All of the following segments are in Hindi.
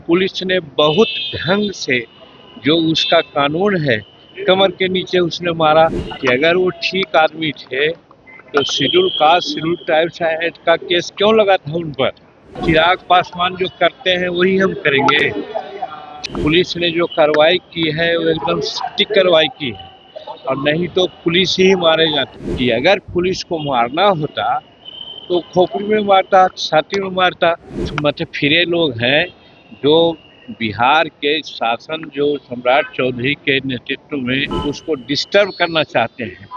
पुलिस ने बहुत ढंग से जो उसका कानून है कमर के नीचे उसने मारा कि अगर वो ठीक आदमी थे तो schedule caste schedule tribes act का केस क्यों लगा था उन पर। चिराग पासवान जो करते हैं वही हम करेंगे। पुलिस ने जो कार्रवाई की है वो एकदम सटीक कार्रवाई की है और नहीं तो पुलिस ही मारे जाते कि अगर पुलिस को मारना होता तो खोपड़ी में मारता, छाती में मारता। मतलब फिरे लोग हैं जो बिहार के शासन जो सम्राट चौधरी के नेतृत्व में उसको डिस्टर्ब करना चाहते हैं।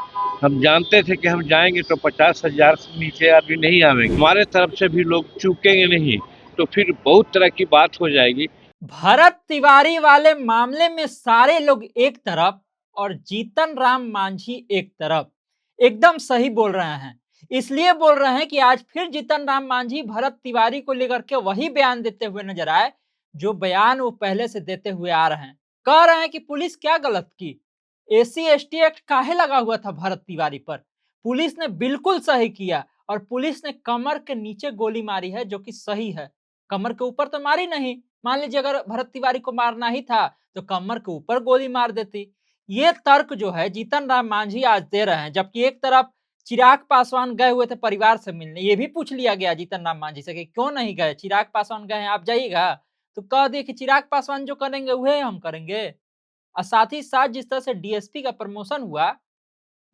हम जानते थे कि हम जाएंगे तो 50,000 से नीचे आदमी नहीं आवेंगे, हमारे तरफ से भी लोग चूकेंगे नहीं तो फिर बहुत तरह की बात हो जाएगी। भरत तिवारी वाले मामले में सारे लोग एक तरफ और जीतन राम मांझी एक तरफ। एकदम सही बोल रहे हैं। इसलिए बोल रहे हैं कि आज फिर जीतन राम मांझी भरत तिवारी को लेकर के वही बयान देते हुए नजर आए जो बयान वो पहले से देते हुए आ रहे हैं। कह रहे हैं कि पुलिस क्या गलत की, एससी/एसटी एक्ट काहे लगा हुआ था भरत तिवारी पर। पुलिस ने बिल्कुल सही किया और पुलिस ने कमर के नीचे गोली मारी है जो कि सही है। कमर के ऊपर तो मारी नहीं। मान लीजिए अगर भरत तिवारी को मारना ही था तो कमर के ऊपर गोली मार देती। ये तर्क जो है जीतन राम मांझी आज दे रहे हैं, जबकि एक तरफ चिराग पासवान गए हुए थे परिवार से मिलने। ये भी पूछ लिया गया जीतन राम मांझी से कि क्यों नहीं गए, चिराग पासवान गए हैं आप जाइएगा, तो कह दिए कि चिराग पासवान जो करेंगे वही हम करेंगे। और साथ ही साथ जिस तरह से डीएसपी का प्रमोशन हुआ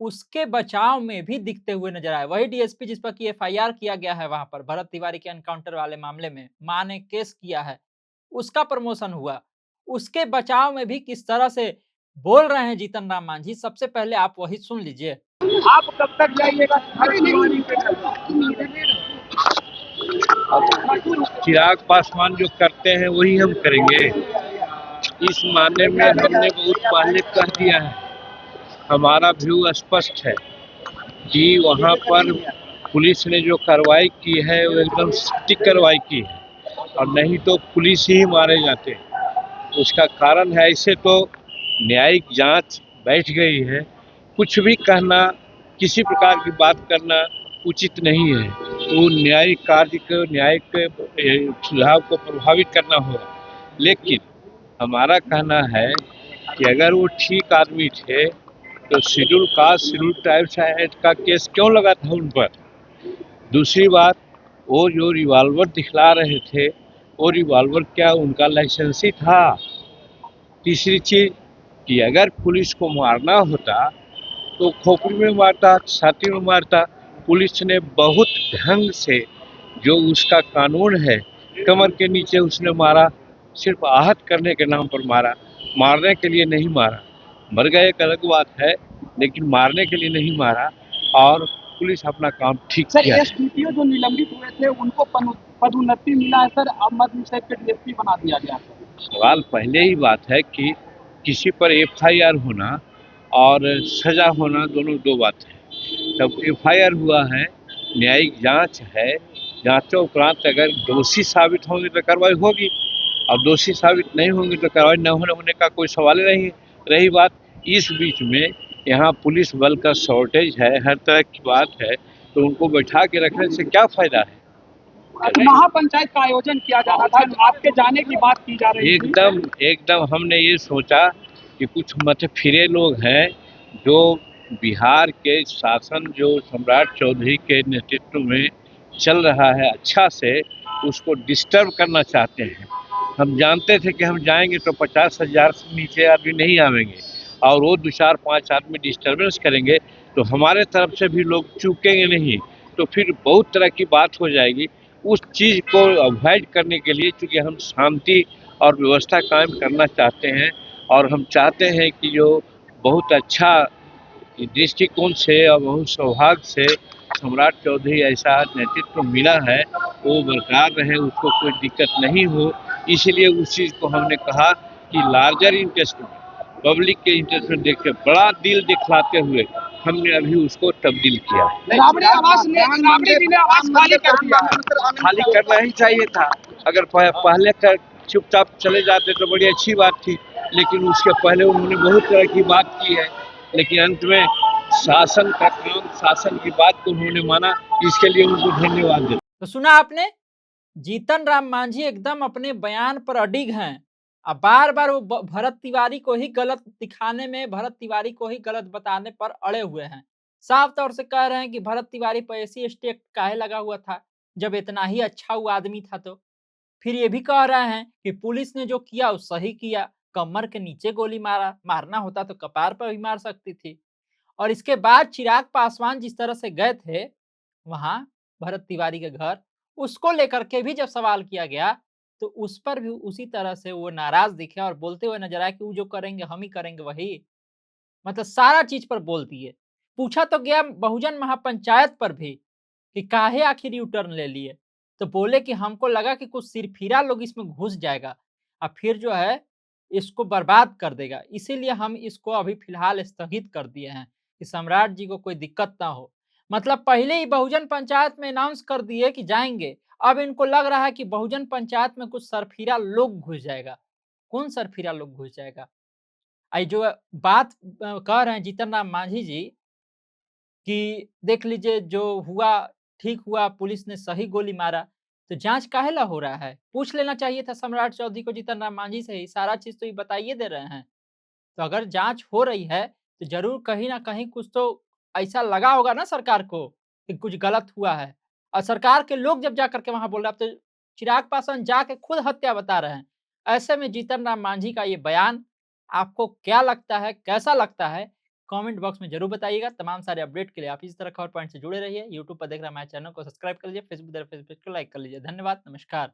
उसके बचाव में भी दिखते हुए नजर आए। वही डीएसपी जिस पर की एफआईआर किया गया है वहां पर भरत तिवारी के एनकाउंटर वाले मामले में मां ने केस किया है, उसका प्रमोशन हुआ। उसके बचाव में भी किस तरह से बोल रहे हैं जीतन राम मांझी, सबसे पहले आप वही सुन लीजिए। आप कब तक जाइएगा? चिराग पासवान जो करते हैं वही हम करेंगे। इस मामले में हमने बहुत पहले कह दिया है, हमारा व्यू स्पष्ट है कि वहाँ पर पुलिस ने जो कार्रवाई की है वो एकदम सटीक कार्रवाई की है और नहीं तो पुलिस ही मारे जाते। उसका कारण है, ऐसे तो न्यायिक जांच बैठ गई है, कुछ भी कहना, किसी प्रकार की बात करना उचित नहीं है। वो न्यायिक कार्य को, न्यायिक सुझाव को प्रभावित करना होगा। लेकिन हमारा कहना है कि अगर वो ठीक आदमी थे तो schedule caste schedule tribes act का केस क्यों लगा था उन पर। दूसरी बात, वो जो रिवॉल्वर दिखला रहे थे वो रिवॉल्वर क्या उनका लाइसेंसी था। तीसरी चीज कि अगर पुलिस को मारना होता तो खोपड़ी में मारता, छाती में मारता। पुलिस ने बहुत ढंग से जो उसका कानून है कमर के नीचे उसने मारा, सिर्फ आहत करने के नाम पर मारा, मारने के लिए नहीं मारा। मर गए एक अलग बात है, लेकिन मारने के लिए नहीं मारा और पुलिस अपना काम ठीक किया है। एसडीपीओ जो निलंबित हुए थे उनको पदोन्नति मिला है सर, अब मध्य साहिब के डीएसपी बना दिया गया। सवाल पहले ही बात है कि किसी पर एफआईआर होना और सजा होना दोनों दो बात है। तब एफआईआर हुआ है, न्यायिक जांच है, जांचों उपरांत अगर दोषी साबित होंगे तो कार्रवाई होगी और दोषी साबित नहीं होंगे तो कार्रवाई न होने का कोई सवाल ही नहीं। रही बात इस बीच में यहाँ पुलिस बल का शॉर्टेज है, हर तरह की बात है, तो उनको बैठा के रखने से क्या फायदा है। महापंचायत का आयोजन किया जा रहा था, आपके जाने की बात की जा रही थी। एकदम हमने ये सोचा कि कुछ मत फिरे लोग हैं जो बिहार के शासन जो सम्राट चौधरी के नेतृत्व में चल रहा है अच्छा से, उसको डिस्टर्ब करना चाहते हैं। हम जानते थे कि हम जाएंगे तो 50,000 से नीचे आदमी नहीं आवेंगे और वो 2-4-5 आदमी डिस्टर्बेंस करेंगे तो हमारे तरफ से भी लोग चूकेंगे नहीं तो फिर बहुत तरह की बात हो जाएगी। उस चीज़ को अवॉइड करने के लिए, चूँकि हम शांति और व्यवस्था कायम करना चाहते हैं और हम चाहते हैं कि जो बहुत अच्छा दृष्टिकोण से और बहुत सौभाग्य से सम्राट चौधरी ऐसा नेतृत्व मिला है वो बरकरार रहे, उसको कोई दिक्कत नहीं हो। इसलिए उस चीज़ को हमने कहा कि लार्जर इंटरेस्ट में, पब्लिक के इंटरेस्ट में देख के बड़ा दिल दिखलाते हुए हमने अभी उसको तब्दील किया। खाली करना ही चाहिए था, अगर पहले कर चुपचाप चले जाते तो बड़ी अच्छी बात थी, लेकिन उसके पहले उन्होंने बहुत तरह की बात की है, लेकिन अंत में शासन का काम, शासन की बात को उन्होंने माना, इसके लिए उनको धन्यवाद देते। तो सुना आपने जीतन राम मांझी एकदम अपने बयान पर अडिग हैं। अब बार-बार वो भरत तिवारी को ही गलत दिखाने में, भरत तिवारी को ही गलत बताने पर अड़े हुए हैं। साफ तौर से कह रहे हैं कि भरत तिवारी पर एसी एसटी एक्ट काहे लगा हुआ था, जब इतना ही अच्छा वो आदमी था तो। फिर ये भी कह रहे हैं कि पुलिस ने जो किया वो सही किया, कमर के नीचे गोली मारा, मारना होता तो कपार पर भी मार सकती थी। और इसके बाद चिराग पासवान जिस तरह से गए थे वहां भरत तिवारी के घर, उसको लेकर के भी जब सवाल किया गया तो उस पर भी उसी तरह से वो नाराज दिखे और बोलते हुए नजर आए कि वो जो करेंगे हम ही करेंगे वही। मतलब सारा चीज पर बोलती है। पूछा तो गया बहुजन महापंचायत पर भी कि काहे आखिर यू टर्न ले लिए, तो बोले कि हमको लगा कि कुछ सिरफिरा लोग इसमें घुस जाएगा और फिर जो है इसको बर्बाद कर देगा, इसीलिए हम इसको अभी फिलहाल स्थगित कर दिए हैं कि सम्राट जी को कोई दिक्कत ना हो। मतलब पहले ही बहुजन पंचायत में अनाउंस कर दिए कि जाएंगे, अब इनको लग रहा है कि बहुजन पंचायत में कुछ सरफिरा लोग घुस जाएगा। कौन सरफिरा लोग घुस जाएगा? आई जो बात कह रहे हैं जीतन राम मांझी जी कि देख लीजिए जो हुआ ठीक हुआ, पुलिस ने सही गोली मारा, तो जाँच काहेला हो रहा है? पूछ लेना चाहिए था सम्राट चौधरी को, जीतन राम मांझी से ही, सारा चीज़ तो ये बताइए दे रहे हैं। तो अगर जाँच हो रही है, तो ज़रूर कहीं न कहीं कुछ तो ऐसा लगा होगा ना सरकार को कि कुछ गलत हुआ है। और सरकार के लोग जब जाकर के वहाँ बोल रहे हैं, अब तो चिराग पासवान जाके खुद हत्या बता रहे हैं। ऐसे में जीतन राम मांझी का ये बयान आपको क्या लगता है, कैसा लगता है? कमेंट बॉक्स में ज़रूर बताइएगा। तमाम सारे अपडेट के लिए आप इसी तरह खबर पॉइंट से जुड़े रहिए। यूट्यूब पर देख रहे हमारे चैनल को सब्सक्राइब कर लीजिए, फेसबुक देख रहे हैं फेसबुक को लाइक कर लीजिए। धन्यवाद, नमस्कार।